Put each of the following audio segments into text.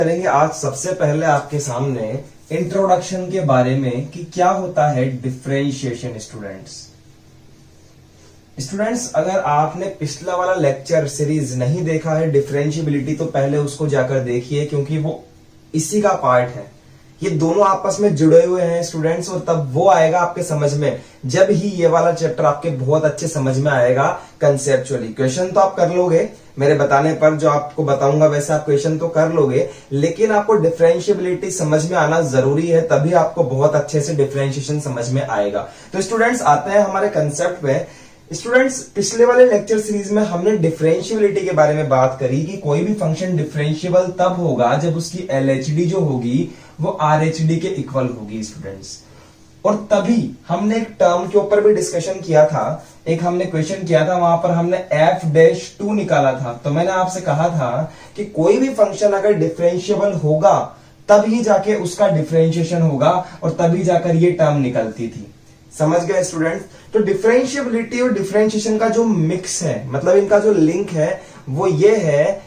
करेंगे आज सबसे पहले आपके सामने इंट्रोडक्शन के बारे में कि क्या होता है डिफरेंशिएशन। स्टूडेंट्स अगर आपने पिछला वाला लेक्चर सीरीज नहीं देखा है डिफरेंशिएबिलिटी तो पहले उसको जाकर देखिए, क्योंकि वो इसी का पार्ट है। ये दोनों आपस में जुड़े हुए हैं स्टूडेंट्स, और तब वो आएगा आपके समझ में जब ही ये वाला चैप्टर आपके बहुत अच्छे समझ में आएगा कंसेप्चुअली। क्वेश्चन तो आप कर लोगे मेरे बताने पर, जो आपको बताऊंगा वैसे आप क्वेश्चन तो कर लोगे, लेकिन आपको डिफरेंशिएबिलिटी समझ में आना जरूरी है, तभी आपको बहुत अच्छे से डिफरेंशिएशन समझ में आएगा। तो स्टूडेंट्स आते हैं हमारे कंसेप्ट में। स्टूडेंट्स पिछले वाले लेक्चर सीरीज में हमने डिफरेंशिएबिलिटी के बारे में बात करी कि कोई भी फंक्शन डिफरेंशिएबल तब होगा जब उसकी एलएचडी जो होगी वो आरएचडी के इक्वल होगी स्टूडेंट्स। और तभी हमने एक टर्म के ऊपर भी डिस्कशन किया था, एक हमने क्वेश्चन किया था, वहां पर हमने f-2 निकाला था। तो मैंने आपसे कहा था कि कोई भी फंक्शन अगर डिफरेंशिएबल होगा तभी जाके उसका डिफरेंशिएशन होगा और तभी जाकर ये टर्म निकलती थी। समझ गए स्टूडेंट्स? तो डिफरेंशिएबिलिटी और डिफरेंशिएशन का जो मिक्स है, मतलब इनका जो लिंक है वो ये है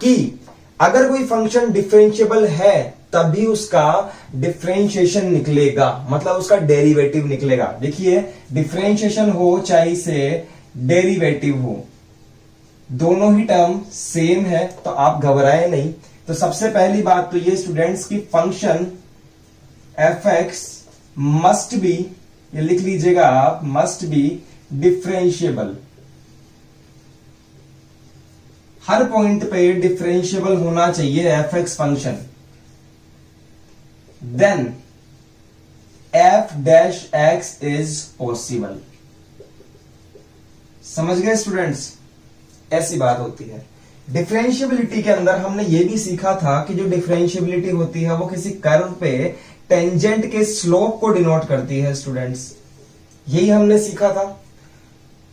कि अगर कोई फंक्शन डिफरेंशिएबल है तभी उसका डिफरेंशिएशन निकलेगा, मतलब उसका डेरिवेटिव निकलेगा। देखिए डिफरेंशिएशन हो चाहे से डेरिवेटिव हो, दोनों ही टर्म सेम है, तो आप घबराए नहीं। तो सबसे पहली बात तो ये स्टूडेंट्स की फंक्शन f(x) मस्ट बी, ये लिख लीजिएगा आप, must be differentiable. Her point पे डिफरेंशिएबल होना चाहिए f(x) function. Then f'(x) is possible. समझ गए स्टूडेंट्स? ऐसी बात होती है। डिफरेंशिएबिलिटी के अंदर हमने ये भी सीखा था कि जो डिफरेंशिएबिलिटी होती है वो किसी कर्व पे टेंजेंट के स्लोप को डिनोट करती है स्टूडेंट्स, यही हमने सीखा था।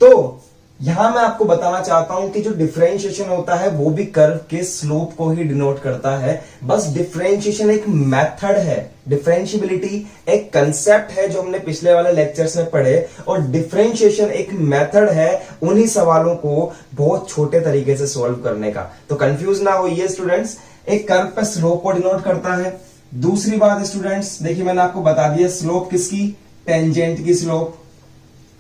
तो यहां मैं आपको बताना चाहता हूं कि जो डिफरेंशिएशन होता है वो भी कर्व के स्लोप को ही डिनोट करता है। बस डिफरेंशिएशन एक मेथड है, डिफरेंशिएबिलिटी एक कंसेप्ट है जो हमने पिछले वाले लेक्चर्स में पढ़े, और डिफरेंशिएशन एक मेथड है उन्हीं सवालों को बहुत छोटे तरीके से सॉल्व करने का। तो कंफ्यूज ना होइए स्टूडेंट्स, एक कर्व पे स्लोप को डिनोट करता है। दूसरी बात स्टूडेंट्स देखिए मैंने आपको बता दिया स्लोप किसकी, टेंजेंट की स्लोप,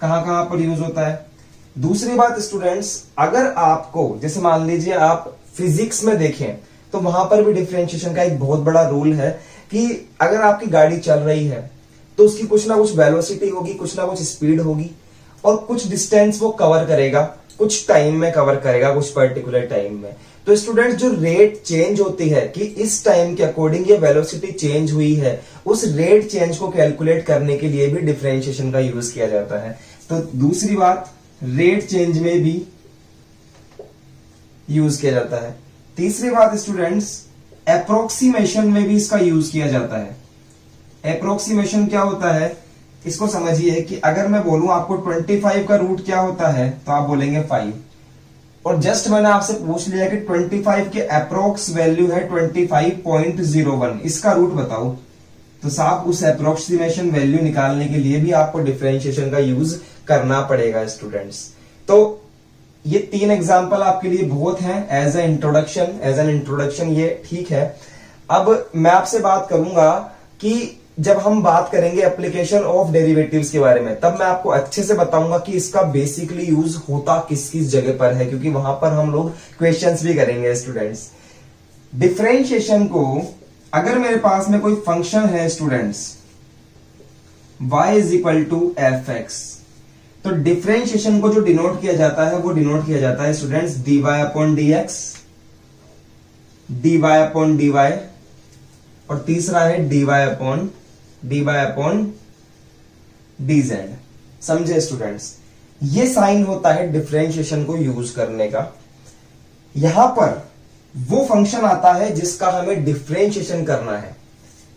कहां कहां पर यूज होता है। दूसरी बात स्टूडेंट्स, अगर आपको जैसे मान लीजिए आप फिजिक्स में देखें तो वहां पर भी डिफरेंशिएशन का एक बहुत बड़ा रूल है कि अगर आपकी गाड़ी चल रही है तो उसकी कुछ ना कुछ वेलोसिटी होगी, कुछ ना कुछ स्पीड होगी, और कुछ डिस्टेंस वो कवर करेगा, कुछ टाइम में कवर करेगा, कुछ पर्टिकुलर टाइम में। तो स्टूडेंट्स जो रेट चेंज होती है कि इस टाइम के अकॉर्डिंग ये वेलोसिटी चेंज हुई है, उस रेट चेंज को कैलकुलेट करने के लिए भी डिफरेंशिएशन का यूज किया जाता है। तो दूसरी बात, रेट चेंज में भी यूज किया जाता है। तीसरी बात स्टूडेंट्स, अप्रोक्सीमेशन में भी इसका यूज किया जाता है। अप्रोक्सीमेशन क्या होता है इसको समझिए कि अगर मैं बोलूं आपको 25 का रूट क्या होता है तो आप बोलेंगे 5, और जस्ट मैंने आपसे पूछ लिया कि 25 के अप्रोक्स वैल्यू है 25.01, इसका रूट बताओ, तो साफ उस अप्रोक्सीमेशन वैल्यू निकालने के लिए भी आपको डिफरेंशिएशन का यूज करना पड़ेगा स्टूडेंट्स। तो ये 3 एग्जांपल आपके लिए बहुत हैं एज एन इंट्रोडक्शन, ये ठीक है। अब मैं आपसे बात करूंगा कि जब हम बात करेंगे एप्लीकेशन ऑफ डेरिवेटिव्स के बारे में, तब मैं आपको अच्छे से बताऊंगा कि इसका बेसिकली यूज होता किस किस जगह पर है, क्योंकि वहां पर हम लोग क्वेश्चंस भी करेंगे स्टूडेंट्स। डिफरेंशिएशन को अगर मेरे पास में कोई फंक्शन है students y is equal to f(x), तो डिफरेंशिएशन को जो डिनोट किया जाता है वो डिनोट किया जाता है स्टूडेंट्स dy/dx, dy/dy, और तीसरा है dy/dz। समझे स्टूडेंट्स? ये साइन होता है डिफरेंशिएशन को यूज करने का। यहां पर वो फंक्शन आता है जिसका हमें डिफरेंशिएशन करना है,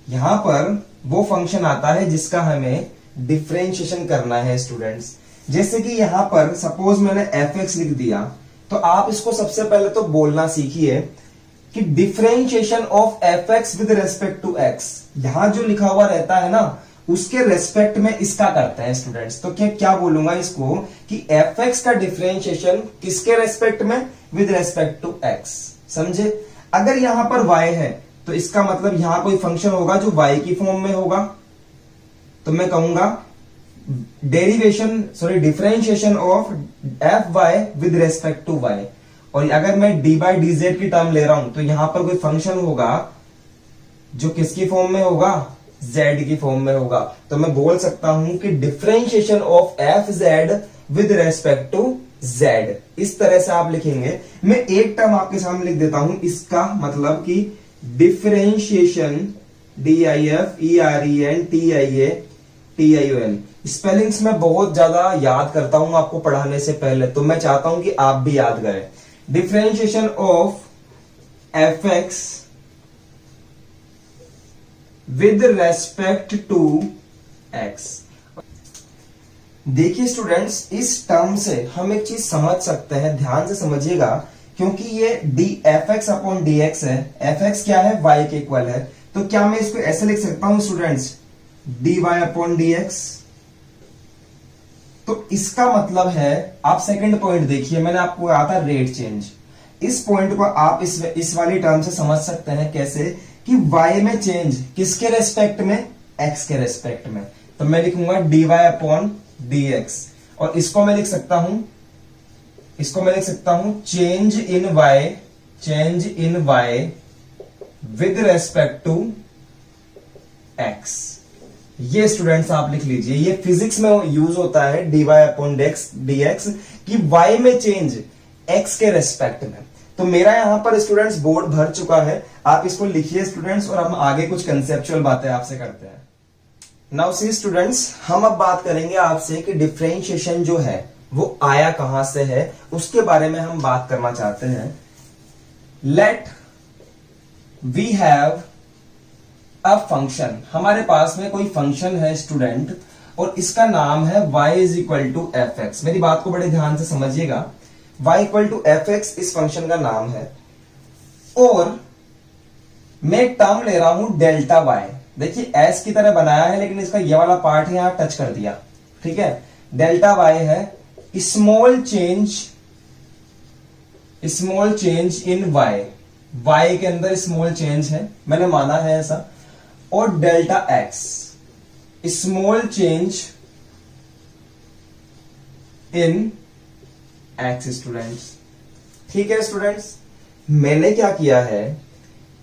यहां पर वो फंक्शन आता है जिसका हमें डिफरेंशिएशन करना है स्टूडेंट्स। जैसे कि यहां पर सपोज मैंने f(x) लिख दिया, तो आप इसको सबसे पहले तो बोलना सीखिए कि differentiation of f(x) with respect to x, यहां जो लिखा हुआ रहता है ना उसके रेस्पेक्ट में इसका करते हैं स्टूडेंट्स। तो क्या बोलूंगा इसको कि f(x) का डिफरेंशिएशन किसके रेस्पेक्ट में, विद रेस्पेक्ट टू x। समझे? अगर यहां पर y है तो इसका मतलब यहां कोई फंक्शन होगा जो y की फॉर्म में होगा, तो मैं कहूंगा differentiation of f y with respect to y। और अगर मैं dy dz की टर्म ले रहा हूं तो यहां पर कोई फंक्शन होगा जो किसकी फॉर्म में होगा, z की फॉर्म में होगा। तो मैं बोल सकता हूं कि differentiation of f z with respect to z, इस तरह से आप लिखेंगे। मैं एक टर्म आपके सामने लिख देता हूं, इसका मतलब कि डिफरेंशिएशन DIFERENTIATION। स्पेलिंग्स में बहुत ज्यादा याद करता हूं आपको पढ़ाने से पहले, तो मैं चाहता हूं कि आप भी याद करें। Differentiation of fx with respect to x। देखिए स्टूडेंट्स, इस टर्म से हम एक चीज समझ सकते हैं, ध्यान से समझिएगा, क्योंकि ये fx अपॉन dx है। fx क्या है, y के इक्वल है, तो क्या मैं इसको ऐसे लिख सकता हूं स्टूडेंट्स, dy अपॉन dx। तो इसका मतलब है, आप सेकंड पॉइंट देखिए, मैंने आपको कहा था रेट चेंज। इस पॉइंट को आप इस वाली टर्म से समझ सकते हैं कैसे, कि y में चेंज किसके रेस्पेक्ट में, x के रेस्पेक्ट में। तो मैं लिखूंगा dy अपॉन dx, और इसको मैं लिख सकता हूं change in y with respect to x। ये स्टूडेंट्स आप लिख लीजिए, ये फिजिक्स में यूज होता है dy अपॉन dx कि y में चेंज x के रेस्पेक्ट में। तो मेरा यहां पर स्टूडेंट्स बोर्ड भर चुका है, आप इसको लिखिए स्टूडेंट्स, और हम आगे कुछ कंसेप्चुअल बातें आपसे करते हैं। नाउ सी स्टूडेंट्स, हम अब बात करेंगे आपसे कि डिफरेंशिएशन जो है वो आया कहां से है, उसके बारे में हम बात करना चाहते हैं। Let we have a function, हमारे पास में कोई फंक्शन है स्टूडेंट, और इसका नाम है y is equal to f x. मेरी बात को बड़े ध्यान से समझिएगा, y equal to f x इस फंक्शन का नाम है, और मैं एक टर्म ले रहा हूं डेल्टा y। देखिए एस की तरह बनाया है, लेकिन इसका ये वाला पार्ट है यहां टच कर दिया, ठीक है। डेल्टा y है स्मॉल चेंज इन y के अंदर स्मॉल चेंज है, मैंने माना है ऐसा। और delta x small change in x students, ठीक है स्टूडेंट्स। मैंने क्या किया है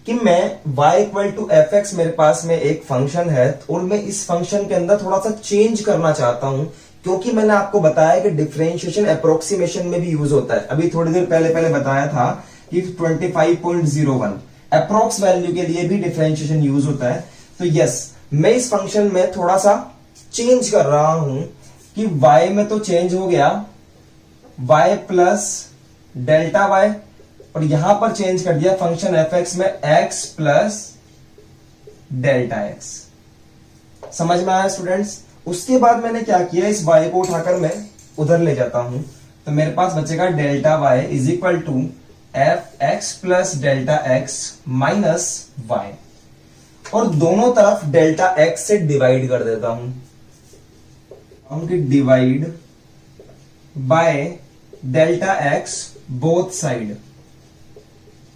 कि मैं y equal to f x, मेरे पास में एक फंक्शन है, और मैं इस फंक्शन के अंदर थोड़ा सा चेंज करना चाहता हूं, क्योंकि मैंने आपको बताया कि डिफरेंशिएशन अप्रोक्सीमेशन में भी यूज होता है। अभी थोड़ी देर पहले बताया था कि 25.01 अप्रोक्स वैल्यू के लिए भी डिफरेंशिएशन यूज होता है। तो यस, मैं इस फंक्शन में थोड़ा सा चेंज कर रहा हूं कि y में तो चेंज हो गया, y प्लस डेल्टा y, और यहां पर चेंज कर दिया फंक्शन एफ एक्स में x प्लस डेल्टा x। समझ में आया स्टूडेंट्स। उसके बाद मैंने क्या किया, इस y को उठाकर मैं उधर ले जाता हूं, तो मेरे पास बचेगा delta y is equal to f x plus delta x minus y, और दोनों तरफ डेल्टा x से डिवाइड कर देता हूं कि divide by delta x both side,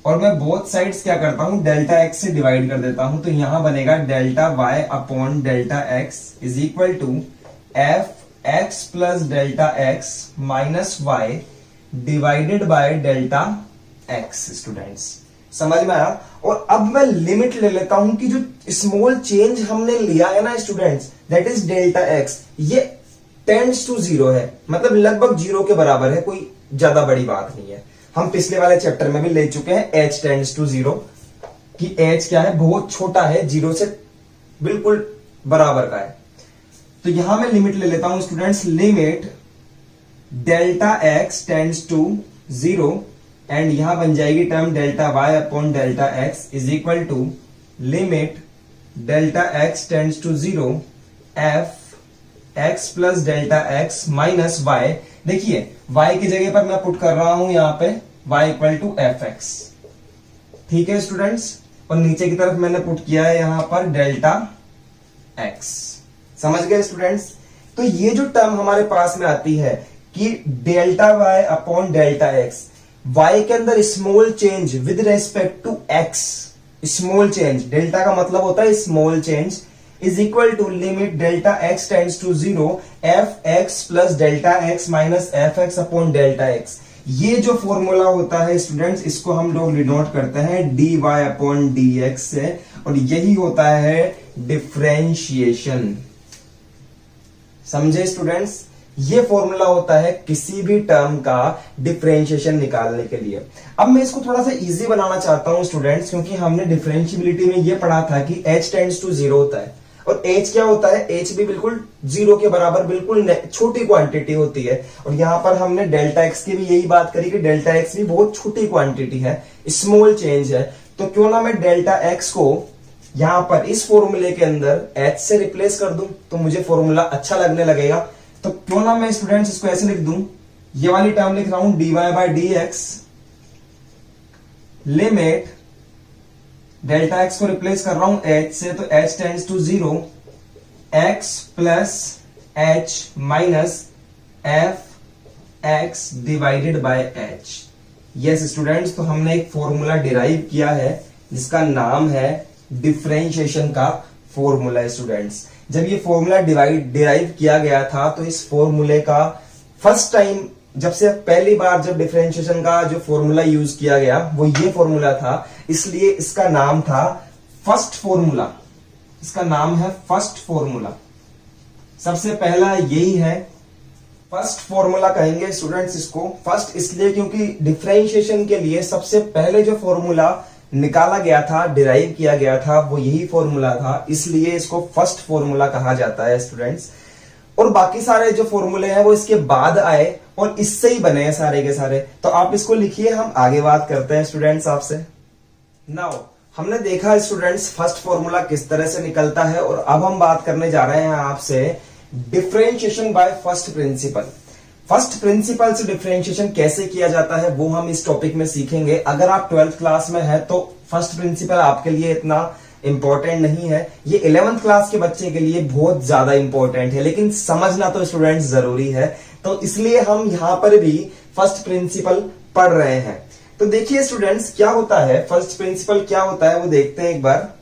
और मैं बोथ साइड्स क्या करता हूं, डेल्टा x से डिवाइड कर देता हूं। तो यहां बनेगा delta y upon delta x is equal to f x plus delta x minus y divided by delta x। Students समझ में आया। और अब मैं लिमिट ले लेता हूं कि जो स्मॉल चेंज हमने लिया है ना students, that is delta x, ये टेंड्स टू जीरो है, मतलब लगभग जीरो के बराबर है, कोई ज्यादा बड़ी बात नहीं है। हम पिछले वाले चैप्टर में भी ले चुके हैं h टेंड्स टू जीरो, कि h क्या है, बहुत छोटा है, जीरो से बिल्कुल बराबर का है। तो यहां मैं लिमिट ले लेता हूं students, limit delta x tends to zero, and यहां बन जाएगी term delta y upon delta x is equal to limit delta x tends to zero f x plus delta x minus y। देखिए y की जगह पर मैं put कर रहा हूं यहां पे y equal to f x, ठीक है स्टूडेंट्स, और नीचे की तरफ मैंने पुट किया है यहां पर डेल्टा x। समझ गए स्टूडेंट्स। तो ये जो टर्म हमारे पास में आती है कि delta y upon delta x, y के अंदर small change with respect to x, small change, delta का मतलब होता है small change, is equal to limit delta x tends to 0 f x plus delta x minus f x upon delta x. ये जो formula होता है students, इसको हम लोग डिनोट करते हैं d y upon d x से, और यही होता है डिफरेंशिएशन। समझे स्टूडेंट्स? ये फॉर्मूला होता है किसी भी टर्म का डिफरेंशिएशन निकालने के लिए। अब मैं इसको थोड़ा सा इजी बनाना चाहता हूं स्टूडेंट्स, क्योंकि हमने डिफरेंशिएबिलिटी में ये पढ़ा था कि h टेंड्स टू 0 होता है, और h क्या होता है, h भी बिल्कुल 0 के बराबर बिल्कुल छोटी क्वांटिटी होती है। और यहां पर हमने डेल्टा एक्स की भी यही बात करी कि डेल्टा एक्स भी बहुत छोटी क्वांटिटी है, स्मॉल चेंज है। तो क्यों ना मैं डेल्टा एक्स को यहां पर इस फॉर्मूले के अंदर h से रिप्लेस कर दूं, तो मुझे फॉर्मूला अच्छा लगने लगेगा। तो क्यों ना मैं स्टूडेंट्स इसको ऐसे लिख दूं, ये वाली टर्म लिख रहा हूं dy by d x, limit delta x को रिप्लेस कर रहा हूं h से, तो h tends to 0 x plus h minus f x divided by h। Yes students, तो हमने एक फॉर्मूला डिराइव किया है जिसका नाम है डिफरेंशिएशन का फॉर्मूला है स्टूडेंट्स। जब ये फॉर्मूला डिराइव किया गया था, तो इस फॉर्मूले का फर्स्ट टाइम, जब से पहली बार जब डिफरेंशिएशन का जो फॉर्मूला यूज किया गया वो ये फॉर्मूला था, इसलिए इसका नाम था फर्स्ट फॉर्मूला। इसका नाम है फर्स्ट फॉर्मूला, सबसे पहला यही है, फर्स्ट फॉर्मूला कहेंगे स्टूडेंट्स इसको। फर्स्ट इसलिए क्योंकि डिफरेंशिएशन के लिए सबसे पहले जो फॉर्मूला निकाला गया था, डिराइव किया गया था, वो यही फॉर्मूला था, इसलिए इसको फर्स्ट फॉर्मूला कहा जाता है स्टूडेंट्स। और बाकी सारे जो फॉर्मूले हैं वो इसके बाद आए और इससे ही बने हैं सारे के सारे। तो आप इसको लिखिए, हम आगे बात करते हैं स्टूडेंट्स आपसे। नाउ हमने देखा स्टूडेंट्स फर्स्ट फॉर्मूला किस तरह से निकलता है, और अब हम बात करने जा रहे हैं आपसे differentiation bye first principal. First principle से डिफरेंशिएशन कैसे किया जाता है वो हम इस टॉपिक में सीखेंगे। अगर आप 12th क्लास में है तो फर्स्ट प्रिंसिपल आपके लिए इतना इंपॉर्टेंट नहीं है, ये 11th क्लास के बच्चे के लिए बहुत ज्यादा इंपॉर्टेंट है, लेकिन समझना तो स्टूडेंट्स जरूरी है। तो इसलिए हम यहां पर भी फर्स्ट प्रिंसिपल पढ़ रहे हैं। तो देखिए स्टूडेंट्स क्या होता है, फर्स्ट प्रिंसिपल क्या होता है वो देखते हैं एक बार।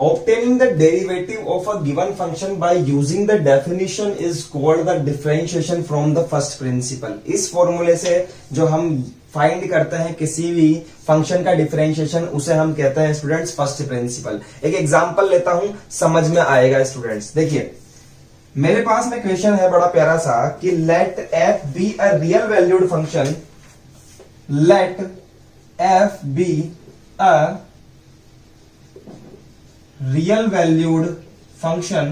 Obtaining the derivative of a given function by using the definition is called the differentiation from the first principle। इस फॉर्मूले से जो हम फाइंड करते हैं किसी भी फंक्शन का डिफरेंशिएशन, उसे हम कहते हैं स्टूडेंट्स फर्स्ट प्रिंसिपल। एक एग्जांपल लेता हूं, समझ में आएगा स्टूडेंट्स। देखिए मेरे पास में क्वेश्चन है बड़ा प्यारा सा कि let f be a real valued function, let f be a real valued function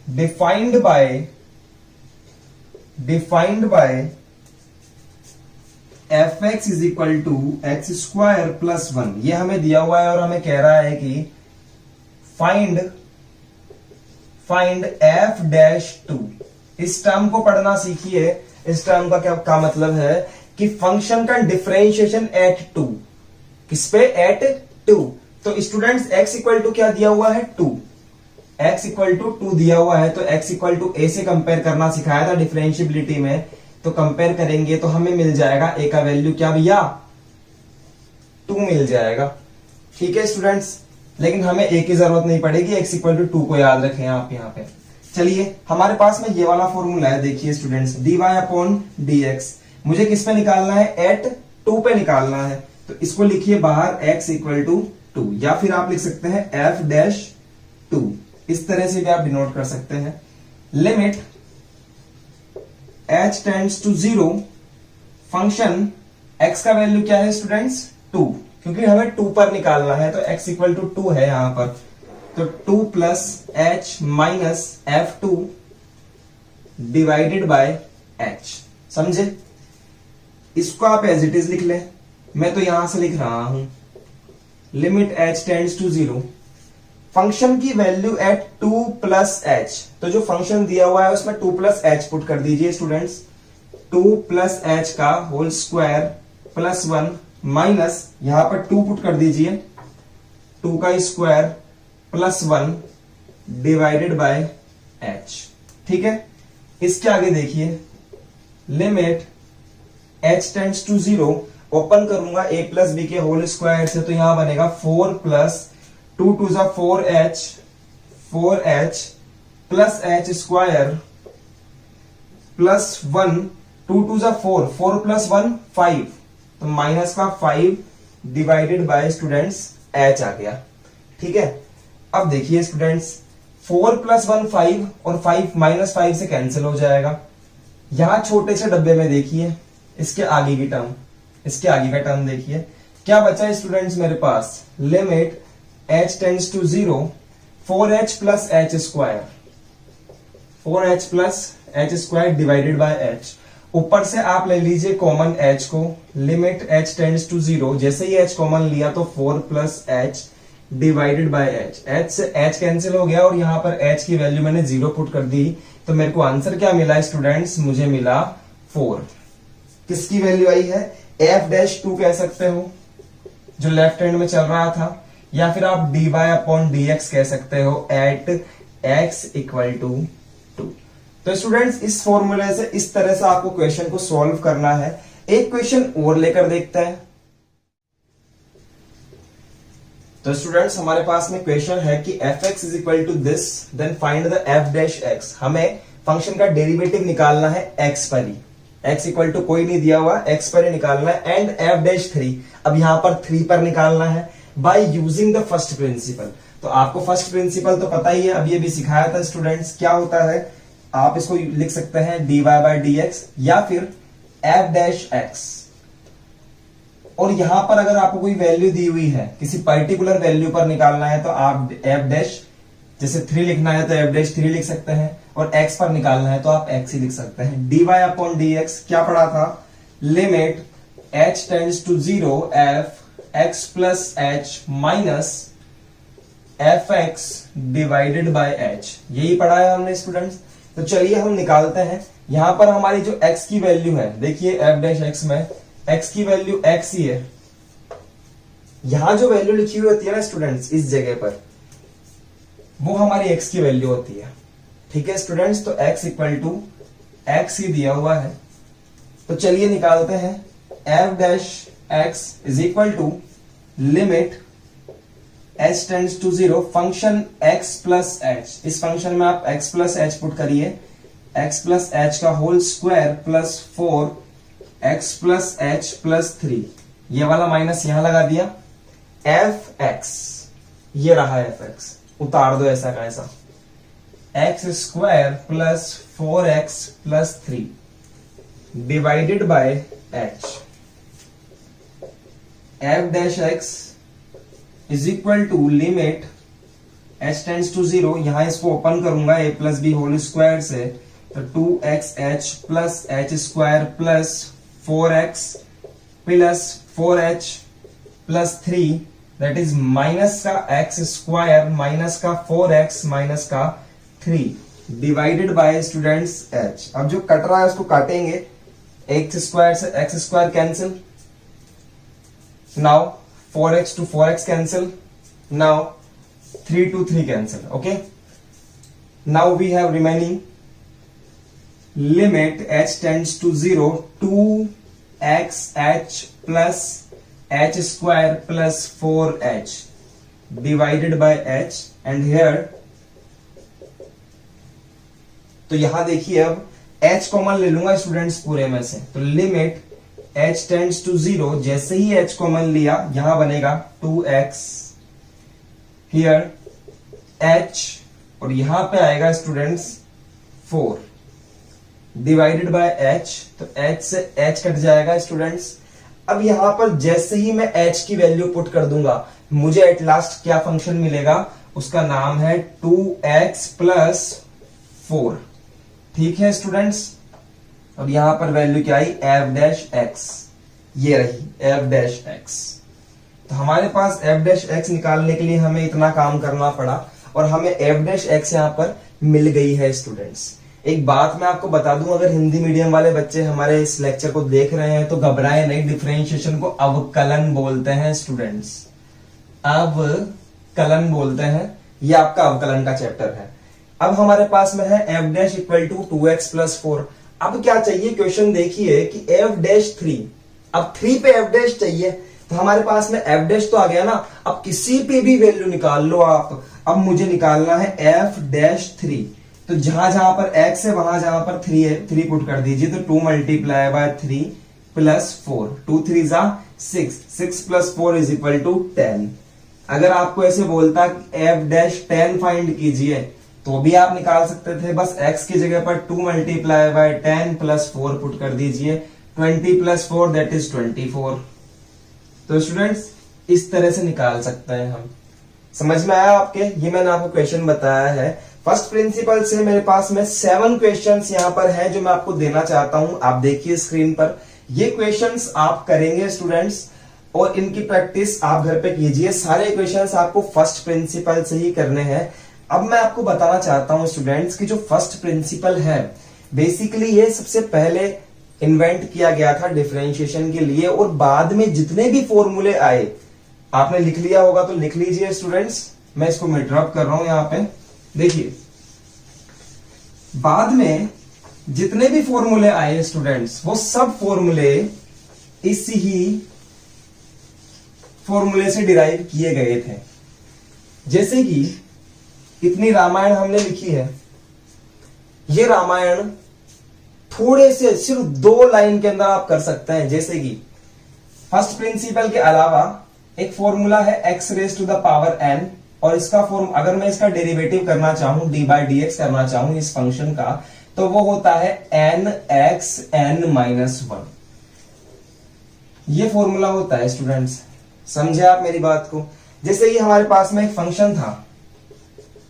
defined by fx is equal to x square plus 1। ये हमें दिया हुआ है और हमें कह रहा है कि फाइंड f डैश 2। इस टर्म को पढ़ना सीखिए। इस टर्म का क्या मतलब है कि फंक्शन का डिफरेंशिएशन एट 2, किस पे, एट 2। तो स्टूडेंट्स x इक्वल टू क्या दिया हुआ है, 2। x इक्वल टू 2 दिया हुआ है, तो x इक्वल टू a से कंपेयर करना सिखाया था डिफरेंशिएबिलिटी में। तो कंपेयर करेंगे तो हमें मिल जाएगा a का वैल्यू क्या भैया, 2 मिल जाएगा। ठीक है स्टूडेंट्स, लेकिन हमें a की जरूरत नहीं पड़ेगी, x इक्वल टू 2 को याद रखें आप यहाँ पे। चलिए हमारे पास में ये वाला फॉर्मूला है, देखिए स्टूडेंट्स dy अपॉन dx। मुझे किस पे निकालना है, एट 2 पे निकालना है। तो इसको लिखिए बाहर x इक्वल टू 2, या फिर आप लिख सकते हैं f डैश 2, इस तरह से भी आप डिनोट कर सकते हैं। Limit h tends to 0, function x का वैल्यू क्या है स्टूडेंट्स, 2, क्योंकि हमें 2 पर निकालना है, तो x इक्वल टू 2 है यहां पर। तो 2 plus h minus f2 divided by h। समझे? इसको आप एज इट इज लिख लें, मैं तो यहां से लिख रहा हूं limit h tends to 0, function की वैल्यू एट 2 प्लस h। तो जो फंक्शन दिया हुआ है उसमें 2 प्लस h पुट कर दीजिए स्टूडेंट्स, 2 प्लस h का होल स्क्वायर प्लस 1 माइनस यहां पर 2 पुट कर दीजिए, 2 का square plus 1 divided by h। ठीक है, इसके आगे देखिए limit h tends to 0। Open करूंगा a प्लस बी के होल स्क्वायर से, तो यहां बनेगा 4 प्लस 2 टू जा 4h plus h square plus 1 2 two जा 4 प्लस 1 5, तो माइनस का 5 डिवाइडेड बाय स्टूडेंट्स h आ गया। ठीक है, अब देखिए स्टूडेंट्स 4 प्लस 1 5 और 5 माइनस 5 से कैंसिल हो जाएगा। यहां छोटे से डब्बे में देखिए इसके आगे की टर्म, इसके आगे का टर्म देखिए क्या बचा है स्टूडेंट्स मेरे पास, limit h tends to 0 4h plus h square, 4h plus h square divided by h। ऊपर से आप ले लीजिए कॉमन h को, लिमिट h टेंड्स टू 0, जैसे ही h कॉमन लिया तो 4 plus h divided by h, h से h कैंसिल हो गया और यहां पर h की वैल्यू मैंने 0 पुट कर दी, तो मेरे को आंसर क्या मिला स्टूडेंट्स, मुझे मिला 4। किसकी वैल्यू आई है, f-2 कह सकते हो जो लेफ्ट हैंड में चल रहा था, या फिर आप dy अपॉन dx कह सकते हो एट x इक्वल टू 2। तो स्टूडेंट्स इस फॉर्मूले से इस तरह से आपको क्वेश्चन को सॉल्व करना है। एक क्वेश्चन और लेकर देखते हैं। तो स्टूडेंट्स हमारे पास में क्वेश्चन है कि fx is equal to this, then find the f-x। हमें फंक्शन का डेरिवेटिव निकालना है x पर ही, x इक्वल टू कोई नहीं दिया हुआ, x पर ही निकालना है, एंड f-3 अब यहां पर 3 पर निकालना है by using the first principle. तो आपको फर्स्ट प्रिंसिपल तो पता ही है, अभी अभी सिखाया था स्टूडेंट्स। क्या होता है, आप इसको लिख सकते हैं dy बाय dx या फिर f-x, और यहां पर अगर आपको कोई वैल्यू दी हुई है, किसी पर्टिकुलर वैल्यू पर निकालना है तो आप f' जैसे 3 लिखना है तो f'3 लिख सकते हैं, और x पर निकालना है तो आप x ही लिख सकते हैं। dy अपॉन dx क्या पढ़ा था, limit h tends to 0 f x plus h minus fx divided by h, यही पढ़ा है हमने स्टूडेंट्स। तो चलिए हम निकालते हैं। यहां पर हमारी जो x की वैल्यू है, देखिए f' में x की वैल्यू x ही है। यहां जो वैल्यू लिखी हुई होती है ना स्टूडेंट्स इस जगह पर, वो हमारी x की वैल्यू होती है। ठीक है स्टूडेंट्स, तो x इक्वल टू x ही दिया हुआ है। तो चलिए निकालते हैं। f-x is equal to limit h tends to 0 function x plus h, इस फंक्शन में आप x प्लस h पुट करिए, x प्लस h का whole square plus 4x plus h plus 3, ये वाला माइनस यहां लगा दिया, f(x) ये रहा f(x), उतार दो ऐसा का ऐसा, x square plus 4x plus 3 divided by h। f-x is equal to limit h tends to 0, यहां इसको ओपन करूंगा a plus b whole square से, तो 2xh plus h square plus 4x plus 4h plus 3, that is minus का x square minus का 4x minus का 3 divided by students h। अब जो कट रहा है उसको काटेंगे, x स्क्वायर से x square cancel, now 4x to 4x cancel, now 3 to 3 cancel, okay? Now we have remaining limit h tends to 0 2xh plus h square plus 4h divided by h, and here तो यहां देखिए अब h common ले लूंगा students पूरे में से, तो लिमिट h टेंड्स टू 0, जैसे ही h कॉमन लिया यहां बनेगा 2x, हियर h, और यहां पे आएगा स्टूडेंट्स 4 डिवाइडेड बाय h, तो h से h कट जाएगा स्टूडेंट्स। अब यहां पर जैसे ही मैं h की वैल्यू पुट कर दूंगा, मुझे एट लास्ट क्या फंक्शन मिलेगा, उसका नाम है 2x प्लस 4। ठीक है स्टूडेंट्स, और यहां पर वैल्यू क्या आई, f-x, ये रही f-x। तो हमारे पास f-x निकालने के लिए हमें इतना काम करना पड़ा, और हमें f-x यहां पर मिल गई है स्टूडेंट्स। एक बात मैं आपको बता दूं, अगर हिंदी मीडियम वाले बच्चे हमारे इस लेक्चर को देख रहे हैं तो घबराए नहीं, डिफरेंशिएशन को अवकलन बोलते हैं स्टूडेंट्स, अवकलन बोलते हैं, ये आपका अवकलन का चैप्टर है। अब हमारे पास में है f' equal to 2x plus 4। अब क्या चाहिए, क्वेश्चन देखिए कि f-3 अब 3 पे एफ डैश चाहिए, तो हमारे पास में एफ डैश तो आ गया ना। अब किसी पे भी वैल्यू निकाल लो आप। अब मुझे निकालना है एफ डैश 3, तो जहां जहां पर x है वहां जहां पर 3 है 3 पुट कर दीजिए। तो 2 मल्टीप्लाई बाय 3 प्लस 4, 2 3 जा 6, 6 प्लस 4 इज इक्वल टू 10। अगर आपको ऐसे बोलता एफ डैश 10 फाइंड कीजिए तो भी आप निकाल सकते थे। बस x की जगह पर 2 मल्टीप्लाई बाय 10 प्लस 4 पुट कर दीजिए। 20 प्लस 4 दैट इज 24। तो स्टूडेंट्स इस तरह से निकाल सकते हैं हम। समझ में आया आपके? ये मैंने आपको क्वेश्चन बताया है फर्स्ट प्रिंसिपल से। मेरे पास में 7 क्वेश्चंस यहां पर हैं जो मैं आपको देना चाहता हूं। आप देखिए स्क्रीन पर, ये क्वेश्चंस आप करेंगे स्टूडेंट्स, और इनकी प्रैक्टिस आप घर पे कीजिए। सारे क्वेश्चंस आपको फर्स्ट प्रिंसिपल से ही करने हैं। अब मैं आपको बताना चाहता हूं स्टूडेंट्स कि जो फर्स्ट प्रिंसिपल है बेसिकली ये सबसे पहले इन्वेंट किया गया था डिफरेंशिएशन के लिए, और बाद में जितने भी फॉर्मूले आए आपने लिख लिया होगा तो लिख लीजिए स्टूडेंट्स। मैं इसको मैं ड्रॉप कर रहा हूं यहां पे। देखिए बाद में जितने भी फॉर्मूले आए स्टूडेंट्स वो सब फॉर्मूले इस ही फॉर्मूले से डिराइव किए गए थे। जैसे कि इतनी रामायण हमने लिखी है, ये रामायण थोड़े से सिर्फ 2 लाइन के अंदर आप कर सकते हैं। जैसे कि फर्स्ट प्रिंसिपल के अलावा एक फॉर्मूला है x raise to the power n, और इसका फॉर्म अगर मैं इसका डेरिवेटिव करना चाहूं d बाई डी एक्स करना चाहूं इस फंक्शन का, तो वो होता है n(x(n-1). ये फॉर्मूला होता है स्टूडेंट्स, समझे आप मेरी बात को? जैसे कि हमारे पास में एक फंक्शन था,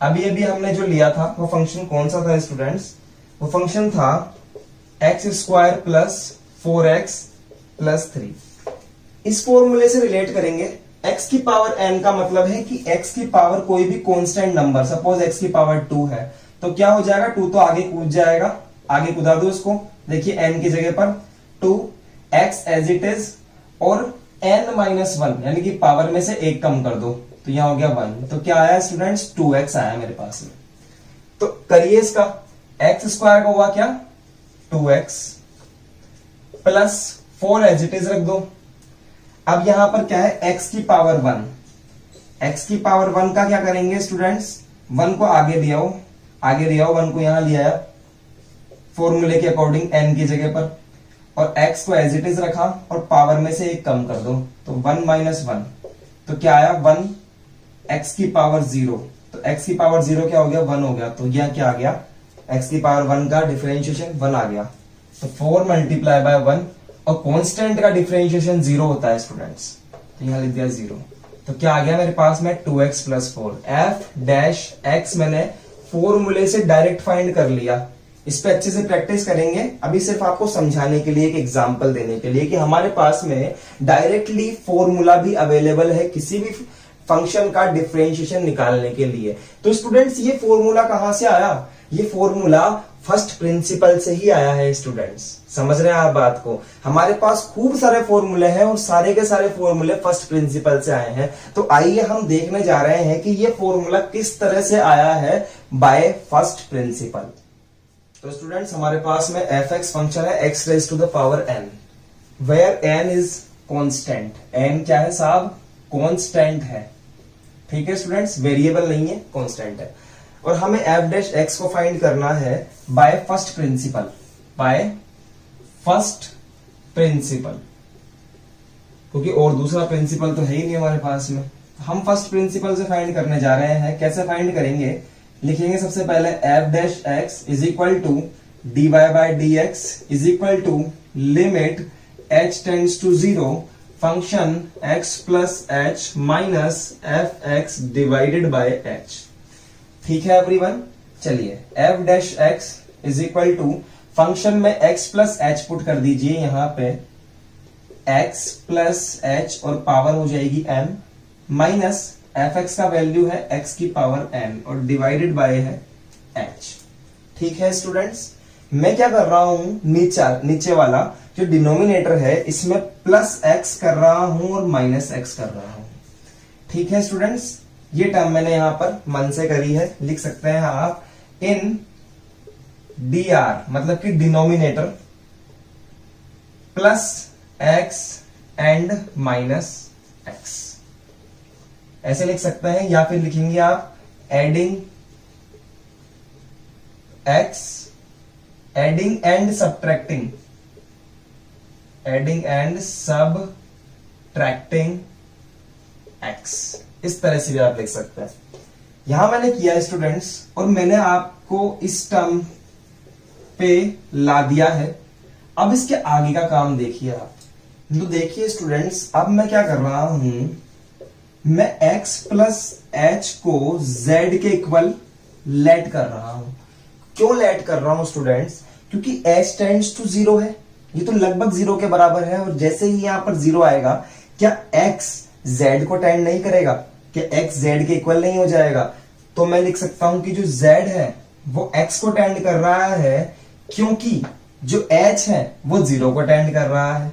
अभी अभी हमने जो लिया था वो फंक्शन कौन सा था स्टूडेंट्स? वो फंक्शन था x² प्लस 4x प्लस 3। इस फॉर्मूले से रिलेट करेंगे। x की पावर n का मतलब है कि x की पावर कोई भी कांस्टेंट नंबर, सपोज x की पावर 2 है तो क्या हो जाएगा, 2 तो आगे कूद जाएगा, आगे कूदा दो उसको। देखिए n की जगह पर 2, x एज इट इज, और n-1 यानी कि पावर में से 1 कम कर दो तो यहां हो गया 1। तो क्या आया स्टूडेंट्स? 2x आया मेरे पास में। तो करिए इसका, x² का हुआ क्या 2x plus 4 as it is रख दो। अब यहां पर क्या है x की पावर 1, x की पावर 1 का क्या करेंगे स्टूडेंट्स? 1 को आगे दिया हो, 1 को यहां लिया फॉर्मूले के अकॉर्डिंग n की जगह पर, और x को एज इट इज रखा और पावर में से 1 कम कर दो तो 1-1। तो क्या आया 1, x की पावर 0, तो x की पावर 0 क्या हो गया 1 हो गया। तो यह क्या आ गया, x की पावर 1 का डिफरेंशिएशन 1 आ गया। तो 4 मल्टीप्लाई बाय 1, और कांस्टेंट का डिफरेंशिएशन 0 होता है स्टूडेंट्स, तो यहां लिख दिया 0। तो क्या आ गया मेरे पास में 2x plus 4। F dash x मैंने फॉर्मूले से डायरेक्ट फाइंड कर लिया। इस पे अच्छे से प्रैक्टिस करेंगे। अभी सिर्फ आपको समझाने के लिए, एक एग्जांपल देने के लिए कि हमारे पास में डायरेक्टली फॉर्मूला भी अवेलेबल है किसी भी फंक्शन का डिफरेंशिएशन निकालने के लिए। तो स्टूडेंट्स ये फॉर्मूला कहां से आया? ये फॉर्मूला फर्स्ट प्रिंसिपल से ही आया है स्टूडेंट्स। समझ रहे हैं आप बात को? हमारे पास खूब सारे फॉर्मूले हैं और सारे के सारे फॉर्मूले फर्स्ट प्रिंसिपल से आए हैं। तो आइए हम देखने जा रहे हैं कि ये फॉर्मूला किस तरह से आया है बाय फर्स्ट प्रिंसिपल। तो स्टूडेंट्स हमारे पास में fx फंक्शन है x raise to the power n, where n is constant. n क्या है साहब? कांस्टेंट है। ठीक है स्टूडेंट्स, वेरिएबल नहीं है, कांस्टेंट है। और हमें f डैश x को फाइंड करना है by first principal, bye first principal, क्योंकि और दूसरा प्रिंसिपल तो है ही नहीं हमारे पास में। हम फर्स्ट प्रिंसिपल से फाइंड करने जा रहे हैं। कैसे फाइंड करेंगे? लिखेंगे सबसे पहले f dash x is equal to dy by d x is equal to limit h tends to 0 function x plus h minus fx divided by h। ठीक है एवरीवन? चलिए f dash x is equal to function में x plus h put कर दीजिए यहां पे, x plus h और power हो जाएगी m, माइनस fx का वैल्यू है x की पावर n और डिवाइडेड बाय है h। ठीक है स्टूडेंट्स, मैं क्या कर रहा हूं, नीचे वाला जो डिनोमिनेटर है इसमें प्लस x कर रहा हूं और माइनस x कर रहा हूं। ठीक है स्टूडेंट्स, ये टर्म मैंने यहां पर मन से करी है, लिख सकते हैं आप इन dr, मतलब कि denominator plus x and minus x, ऐसे लिख सकते हैं। या फिर लिखेंगे आप adding x, adding and subtracting, adding and subtracting x, इस तरह से भी आप लिख सकते हैं। यहां मैंने किया है स्टूडेंट्स, और मैंने आपको इस टर्म पे ला दिया है। अब इसके आगे का काम देखिए आप। तो देखिए स्टूडेंट्स, अब मैं क्या कर रहा हूं, मैं x प्लस एच को z के इक्वल लेट कर रहा हूं। क्यों लेट कर रहा हूं स्टूडेंट्स? क्योंकि h टेंड्स टू 0 है, ये तो लगभग 0 के बराबर है। और जैसे ही यहां पर 0 आएगा, क्या x z को टेंड नहीं करेगा? क्या x z के इक्वल नहीं हो जाएगा? तो मैं लिख सकता हूं कि जो z है वो x को टेंड कर रहा है, क्योंकि जो h है वो 0 को टेंड कर रहा है।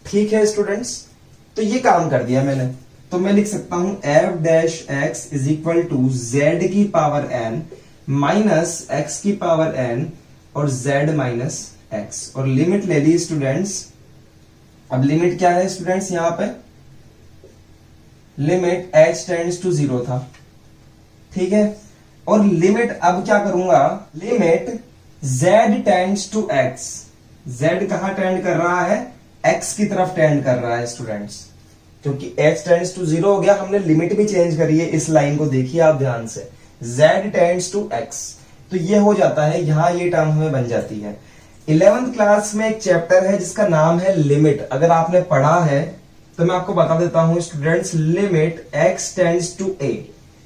ठीक है स्टूडेंट्स, तो ये काम कर दिया मैंने। तो मैं लिख सकता हूं f dash x is equal to z की पावर n माइनस x की पावर n और z माइनस x, और लिमिट ले ली स्टूडेंट्स। अब लिमिट क्या है स्टूडेंट्स? यहां पे लिमिट h टेंड्स टू 0 था, ठीक है। और लिमिट अब क्या करूंगा, limit z tends to x, z कहां टेंड कर रहा है? x की तरफ टेंड कर रहा है स्टूडेंट्स। क्योंकि h टेंड्स टू 0 हो गया, हमने लिमिट भी चेंज करी है। इस लाइन को देखिए आप ध्यान से, z टेंड्स टू x, तो ये हो जाता है, यहां ये टर्म हमें बन जाती है। 11th क्लास में एक चैप्टर है जिसका नाम है लिमिट। अगर आपने पढ़ा है तो मैं आपको बता देता हूं students, limit x tends to a,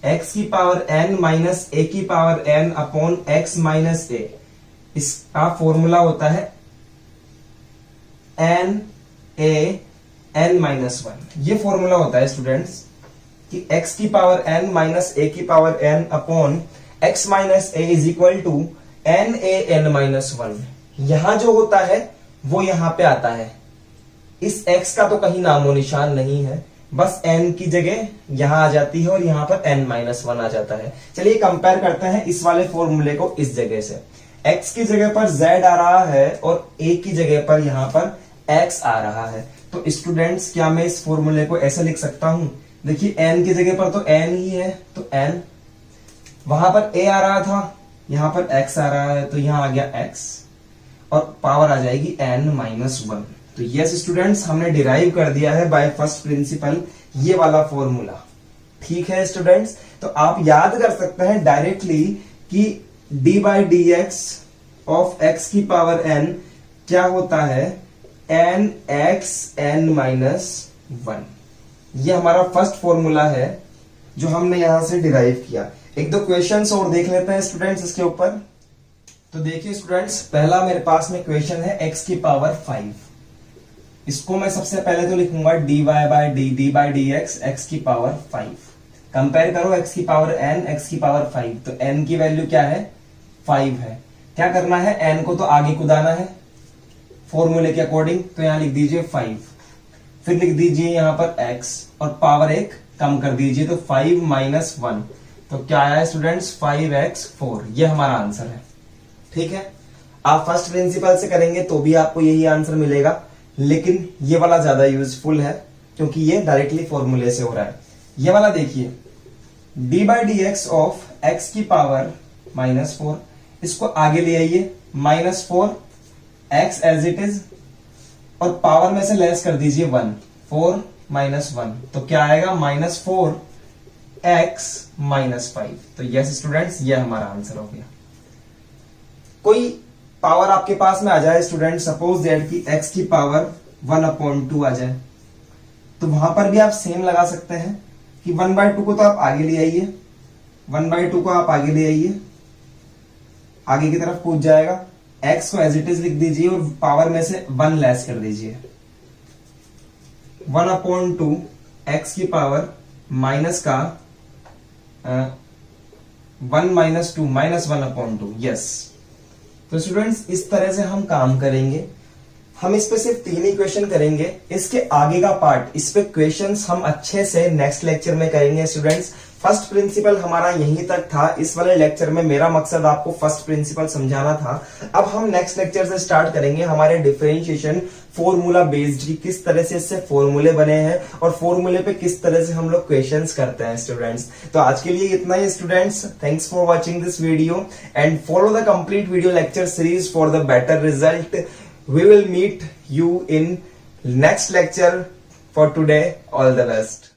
x की पावर n माइनस a की power n upon x minus a, इसका फॉर्मूला होता है n a n माइनस 1। ये फॉर्मूला होता है स्टूडेंट्स कि x की पावर n माइनस a की power n upon x minus a is equal to n a n minus 1। यहां जो होता है वो यहां पे आता है, इस x का तो कहीं नामो निशान नहीं है, बस n की जगह यहां आ जाती है और यहां पर n माइनस 1 आ जाता है। चलिए कंपेयर करते हैं इस वाले फॉर्मूले को इस जगह से। x की जगह पर z आ रहा है और a की जगह पर यहां पर x आ रहा है। तो स्टूडेंट्स, क्या मैं इस फॉर्मूले को ऐसे लिख सकता हूं? देखिए n की जगह पर तो n ही है, तो n, वहां पर a आ रहा था, यहां पर x आ रहा है, तो यहां आ गया x और पावर आ जाएगी n माइनस 1। तो यस स्टूडेंट्स, हमने डिराइव कर दिया है बाय फर्स्ट प्रिंसिपल ये वाला फॉर्मूला। ठीक है स्टूडेंट्स, तो आप याद कर सकते हैं डायरेक्टली कि d by d x of x की पावर n क्या होता है? n x n minus 1। ये हमारा फर्स्ट फॉर्मूला है जो हमने यहां से डिराइव किया। एक दो क्वेश्चंस और देख लेते हैं स्टूडेंट्स इसके ऊपर। तो देखिए स्टूडेंट्स, पहला मेरे पास में क्वेश्चन है x की पावर 5। इसको मैं सबसे पहले तो लिखूंगा dy by D by d x की पावर 5। कंपेयर करो x की पावर n, x की पावर 5, तो n की वैल्यू क्या है? 5 है। क्या करना है? n को तो आगे कुदाना है फॉर्मूले के अकॉर्डिंग, तो यहां लिख दीजिए 5, फिर लिख दीजिए यहां पर x और पावर 1 कम कर दीजिए, तो 5 माइनस 1, तो क्या आया स्टूडेंट्स? 5x4। ये हमारा आंसर है। ठीक है, आप फर्स्ट प्रिंसिपल से करेंगे तो भी आपको यही आंसर मिलेगा, लेकिन ये वाला ज्यादा यूजफुल है क्योंकि ये डायरेक्टली फॉर्मूले से हो रहा है। ये वाला देखिए, d by d x of x की पावर माइनस 4, इसको आगे ले आइए, minus 4 x as it is, और पावर में से लेस कर दीजिए 1, 4 माइनस 1, तो क्या आएगा? Minus 4 x minus 5। तो यस स्टूडेंट्स, ये हमारा आंसर हो गया। कोई पावर आपके पास में आ जाए स्टूडेंट, सपोज दैट कि x की पावर 1/2 आ जाए, तो वहां पर भी आप सेम लगा सकते हैं कि 1/2 को तो आप आगे ले आइए, 1/2 को आप आगे ले आइए, आगे की तरफ कूद जाएगा, x को एज इट इज लिख दीजिए और पावर में से 1 लेस कर दीजिए, 1/2 x की पावर माइनस का 1 माइनस 2 माइनस 1/2। यस, तो स्टूडेंट्स इस तरह से हम काम करेंगे। हम इस पे सिर्फ 3 ही क्वेश्चन करेंगे, इसके आगे का पार्ट, इस पे क्वेश्चंस हम अच्छे से नेक्स्ट लेक्चर में करेंगे स्टूडेंट्स। फर्स्ट प्रिंसिपल हमारा यहीं तक था। इस वाले लेक्चर में मेरा मकसद आपको फर्स्ट प्रिंसिपल समझाना था। अब हम नेक्स्ट लेक्चर से स्टार्ट करेंगे हमारे डिफरेंशिएशन फॉर्मूला बेस्ड की, किस तरह से इससे फॉर्मूले बने हैं और फॉर्मूले पे किस तरह से हम लोग क्वेश्चंस करते हैं स्टूडेंट्स। तो आज के लिए इतना ही students. Thanks for watching this video and follow the complete video lecture series for the better result. We will meet you in next lecture. For today, all the best.